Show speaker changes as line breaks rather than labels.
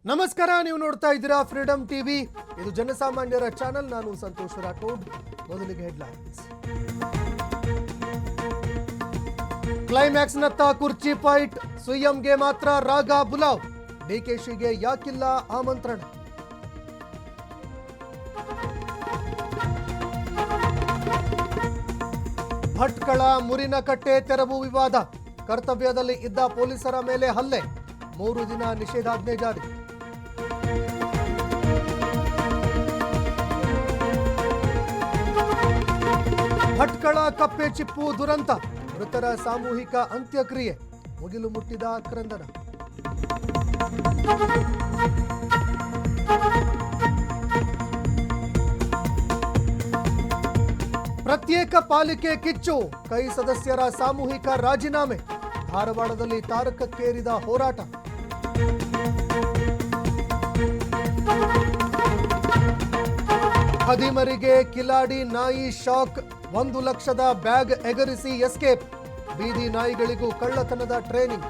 ನಮಸ್ಕಾರ, ನೀವು ನೋಡ್ತಾ ಇದ್ದೀರಾ ಫ್ರೀಡಂ ಟಿವಿ. ಇದು ಜನಸಾಮಾನ್ಯರ ಚಾನೆಲ್. ನಾನು ಸಂತೋಷ್ ರಾಠೋಡ್. ಮೊದಲಿಗೆ ಹೆಡ್ಲೈನ್ಸ್. ಕ್ಲೈಮ್ಯಾಕ್ಸ್ನತ್ತ ಕುರ್ಚಿ ಫೈಟ್. ಸಿಎಂಗೆ ಮಾತ್ರ ರಾಗ ಬುಲಾವ್. ಡಿಕೆಶಿಗೆ ಯಾಕಿಲ್ಲ ಆಮಂತ್ರಣ? ಭಟ್ಕಳ ಮುರಿನಕಟ್ಟೆ ತೆರವು ವಿವಾದ. ಕರ್ತವ್ಯದಲ್ಲಿ ಇದ್ದ ಪೊಲೀಸರ ಮೇಲೆ ಹಲ್ಲೆ. 3 ದಿನ ನಿಷೇಧಾಜ್ಞೆ ಜಾರಿ. ಭಟ್ಕಳ ಕಪ್ಪೆ ಚಿಪ್ಪು ದುರಂತ. ಮೃತರ ಸಾಮೂಹಿಕ ಅಂತ್ಯಕ್ರಿಯೆ. ಮುಗಿಲು ಮುಟ್ಟಿದ ಕ್ರಂದನ. ಪ್ರತ್ಯೇಕ ಪಾಲಿಕೆ ಕಿಚ್ಚು. ಕೈ ಸದಸ್ಯರ ಸಾಮೂಹಿಕ ರಾಜೀನಾಮೆ. ಧಾರವಾಡದಲ್ಲಿ ತಾರಕಕ್ಕೇರಿದ ಹೋರಾಟ. ಹದಿಮರಿಗೆ ಕಿಲಾಡಿ ನಾಯಿ ಶಾಕ್. 1 ಲಕ್ಷದ ಬ್ಯಾಗ್ ಎಗರಿಸಿ ಎಸ್ಕೇಪ್. ಬೀದಿ ನಾಯಿಗಳಿಗೂ ಕಳ್ಳತನದ ಟ್ರೈನಿಂಗ್.